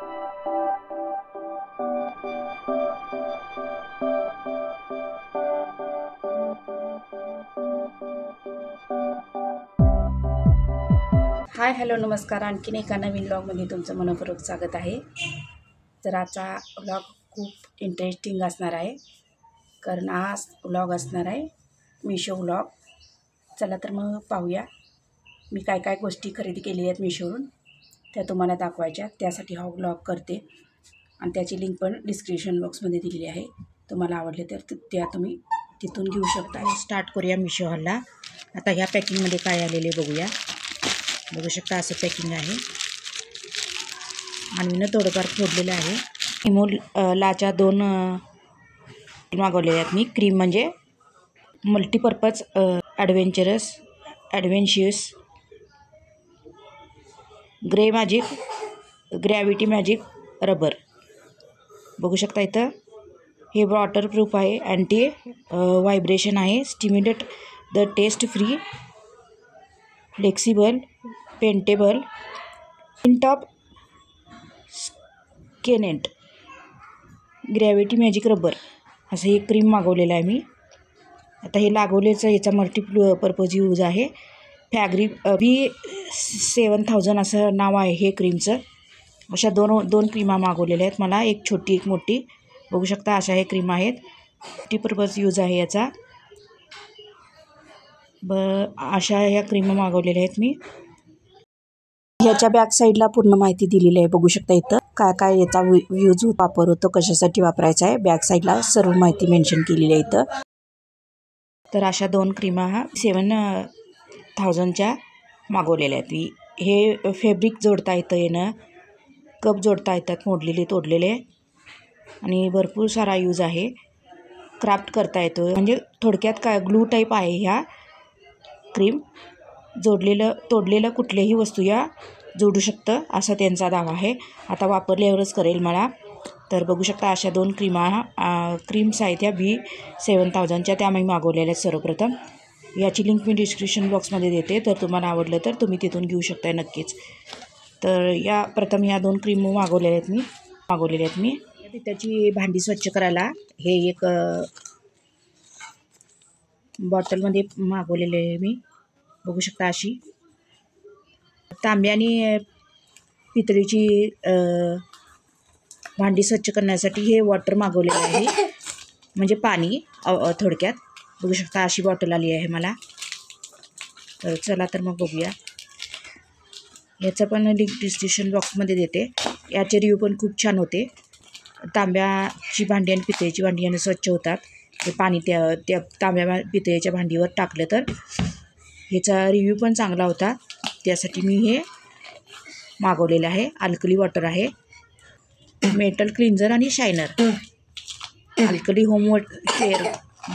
Hi hello नमस्कार. आणखीन एका नवीन व्लॉगमध्ये तुमचं मनपूर्वक स्वागत आहे. तर आजचा व्लॉग खूप इंटरेस्टिंग असणार आहे, कारण आज व्लॉग असणार आहे मिशो व्लॉग. चला तर मग पाहूया मी काय काय गोष्टी खरेदी केलेल्या आहेत मिशोवरून, त्या तुम्हाला दाखवायच्या. त्यासाठी हा व्लॉग करते आणि त्याची लिंक पण डिस्क्रिप्शन बॉक्समध्ये दिलेली आहे. तुम्हाला आवडले तर त्या तुम्ही तिथून घेऊ शकता. स्टार्ट करूया मिशो हॉलला. आता ह्या पॅकिंगमध्ये काय आलेले बघूया. बघू शकता असं पॅकिंग आहे आणि मी थोडंफार फोडलेलं आहे. इमोलाच्या 2 मागवलेल्या आहेत मी. क्रीम म्हणजे मल्टीपर्पज ॲडव्हेंशियस ग्रॅव्हिटी मॅजिक रबर. बघू शकता इथं हे वॉटरप्रूफ आहे, अँटी व्हायब्रेशन आहे, stimulate the test free, flexible, paintable, top केनेंट, ग्रॅव्हिटी मॅजिक रबर असं हे क्रीम मागवलेलं आहे मी. आता हे लागवलेचं याचा मल्टीपर्पज यूज आहे. फॅब्रिक V7000 असं नाव आहे हे क्रीमचं. अशा दोन क्रीमा मागवलेल्या आहेत मला, एक छोटी एक मोठी. बघू शकता अशा हे क्रीम आहेत. मल्टीपर्पज यूज आहे याचा. अशा ह्या क्रीम मागवलेल्या आहेत मी. ह्याच्या बॅक साईडला पूर्ण माहिती दिलेली आहे. बघू शकता इथं काय काय याचा यूज वापर होतो, कशासाठी वापरायचा आहे. बॅक साईडला सर्व माहिती मेन्शन केलेली आहे इथं. तर अशा 2 क्रीमा 7000च्या मागवलेल्या आहेत. हे फॅब्रिक जोडता येतं, येणं कप जोडता येतात, मोडलेले तोडलेले, आणि भरपूर सारा यूज आहे. क्राफ्ट करता येतो, म्हणजे थोडक्यात काय ग्लू टाईप आहे ह्या क्रीम. तोडलेलं कुठल्याही वस्तू या जोडू शकतं असा त्यांचा दावा आहे. आता वापरल्यावरच करेल मला. तर बघू शकता अशा 2 क्रीम्स आहेत ह्या V7000च्या, त्या मी मागवलेल्या आहेत सर्वप्रथम. याची लिंक मी डिस्क्रिप्शन बॉक्समध्ये देते, तर तुम्हाला आवडलं तर तुम्ही तिथून घेऊ शकता नक्कीच. तर प्रथम ह्या 2 क्रीम मागवलेल्या आहेत मी. त्याची भांडी स्वच्छ करायला हे एक बॉटलमध्ये मागवलेले आहे मी. बघू शकता अशी तांब्या आणि पितळीची भांडी स्वच्छ करण्यासाठी हे वॉटर मागवलेलं आहे, म्हणजे पाणी थोडक्यात. बघू शकता अशी बॉटल आली आहे मला. तर चला तर मग बघूया. याचं पण लिंक डिस्क्रिप्शन बॉक्समध्ये देते. याचे रिव्ह्यू पण खूप छान होते. तांब्याची भांडी आणि पितळीची भांडी यांनी स्वच्छ होतात. ते पाणी त्या तांब्या पितळीच्या भांडीवर टाकलं तर ह्याचा रिव्ह्यू पण चांगला होता. त्यासाठी मी हे मागवलेलं आहे. अल्कली वॉटर आहे, मेटल क्लिन्झर आणि shiner, alkali home care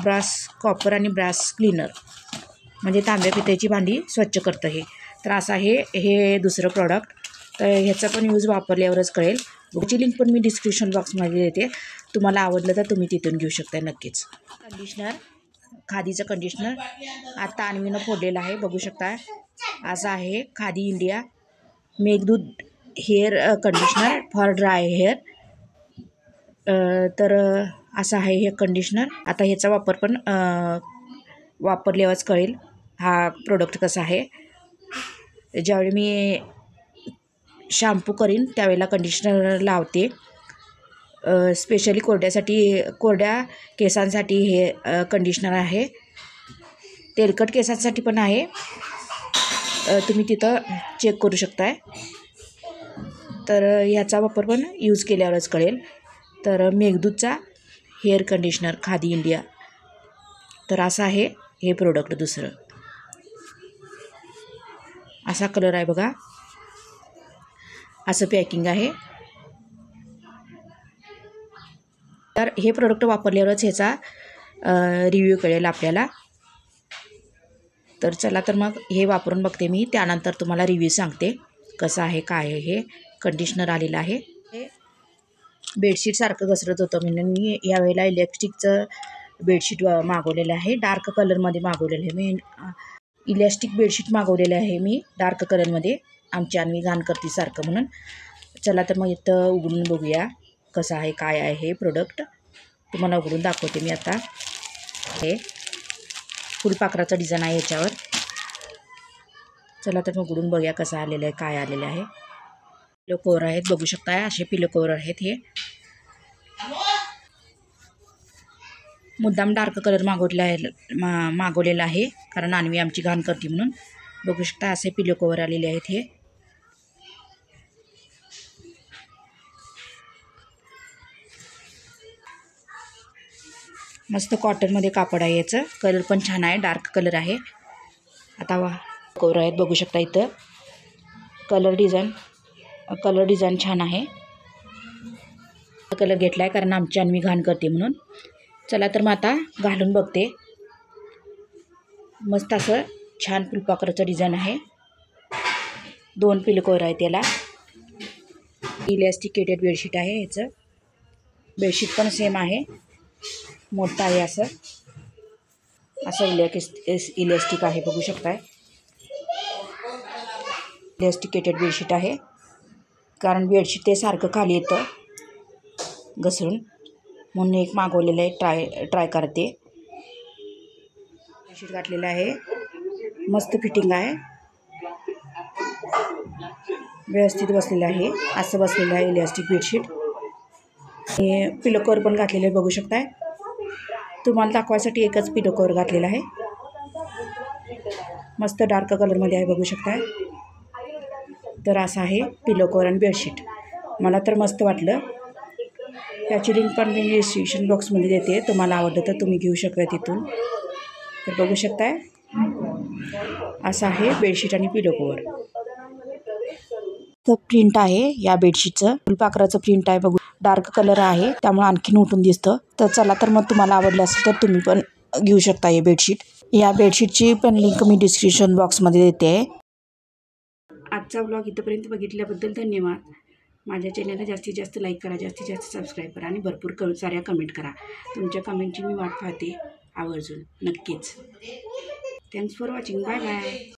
brass copper आणि ब्रास क्लीनर, म्हणजे तांब्या पितळीची भांडी स्वच्छ करतं हे. तर असं आहे हे दुसरं प्रॉडक्ट. तर ह्याचा पण यूज वापरल्यावरच कळेल. याची लिंक पण मी डिस्क्रिप्शन बॉक्समध्ये देते. तुम्हाला आवडलं तर तुम्ही तिथून घेऊ शकता नक्कीच. कंडिशनर, खादीचं कंडिशनर आता अन्वीनं फोडलेलं आहे. बघू शकता असं आहे khadi India Meghdoot hair conditioner for dry hair. तर असं आहे हे कंडिशनर. आता ह्याचा वापर पण वापरल्यावरच कळेल हा प्रोडक्ट कसा आहे. ज्यावेळी मी शॅम्पू करीन त्यावेळेला कंडिशनर लावते. स्पेशली कोरड्या केसांसाठी हे कंडिशनर आहे. तेलकट केसांसाठी पण आहे, तुम्ही तिथं चेक करू शकताय. तर ह्याचा वापर पण यूज केल्यावरच कळेल. तर मेघदूतचा हेअर कंडिशनर खादी इंडिया. तर असं आहे हे प्रोडक्ट दुसरं. असा कलर आहे बघा, असं पॅकिंग आहे. तर हे प्रोडक्ट वापरल्यावरच ह्याचा रिव्ह्यू कळेल आपल्याला. तर चला तर मग हे वापरून बघते मी, त्यानंतर तुम्हाला रिव्ह्यू सांगते कसं आहे काय आहे. हे कंडिशनर आलेलं आहे. हे बेडशीटसारखं घसरत होतं म्हणून मी यावेळेला इलेक्ट्रिकचं बेडशीट मागवलेलं आहे. डार्क कलरमध्ये मागवलेलं आहे मी. इलॅस्टिक बेडशीट मागवलेलं आहे मी डार्क कलरमध्ये, आमची अन्वी घाण करते सारखं म्हणून. चला तर मग इथं उघडून बघूया कसं आहे काय आहे हे प्रोडक्ट. तुम्हाला उघडून दाखवते मी आता. हे फुलपाखराचं डिझाईन आहे याच्यावर. चला तर मग उघडून बघूया कसं आलेलं आहे काय आलेलं आहे. पिलो कवर आहेत बघू शकता. असे पिलो कवर आहेत. हे मुद्दाम डार्क कलर मागवलेला आहे कारण अन्वी आमची घाण करते म्हणून. बघू शकता असे पिलो कवर आलेले आहेत. हे मस्त कॉटनमध्ये कापड आहे. याचं कलर पण छान आहे. डार्क कलर आहे. आता कवर आहेत बघू शकता. इथं कलर डिझाईन छान आहे. कलर घेतला आहे कारण आमची अन्वी घाण करते म्हणून. चला तर मग आता घालून बघते. मस्त असं छान फुलपाखराचं डिझाईन आहे. 2 पिलो कवर आहे. त्याला इलॅस्टिकेटेड बेडशीट आहे. ह्याचं बेडशीट पण सेम आहे. मोठं आहे असं इलॅस्टिक आहे बघू शकताय. इलॅस्टिकेटेड बेडशीट आहे कारण बेडशीट ते सारखं खाली येतं घसरून म्हणून एक मागवलेलं आहे. ट्राय करते. बेडशीट घातलेलं आहे. मस्त फिटिंग आहे. व्यवस्थित बसलेलं आहे. असं बसलेलं आहे इलॅस्टिक बेडशीट. हे पिलो कवर पण घातलेलं आहे बघू शकताय. तुम्हाला दाखवायसाठी एकच पिलो कवर घातलेला आहे. मस्त डार्क कलरमध्ये आहे बघू शकताय. तर असं आहे पिलो कवर आणि बेडशीट. मला तर मस्त वाटलं. याची लिंक पण मी डिस्क्रिप्शन बॉक्समध्ये देते. तुम्हाला आवडलं तर तुम्ही घेऊ शकता तिथून. तर बघू शकताय असं आहे बेडशीट आणि पिलो कवर. तर प्रिंट आहे या बेडशीटचं. फुलपाखराचं प्रिंट आहे बघू. डार्क कलर आहे त्यामुळे आणखीन उठून दिसतं. तर चला तर मग तुम्हाला आवडलं असेल तर तुम्ही पण घेऊ शकता हे बेडशीट. या बेडशीटची पण लिंक मी डिस्क्रिप्शन बॉक्समध्ये देते. आजचा व्लॉग इथंपर्यंत बघितल्याबद्दल धन्यवाद. माझ्या चॅनलला जास्तीत जास्त लाईक करा, जास्तीत जास्त सबस्क्राईब करा आणि भरपूर साऱ्या कमेंट करा. तुमच्या कमेंटची मी वाट पाहते आवर्जून नक्कीच. Thanks for watching. Bye bye.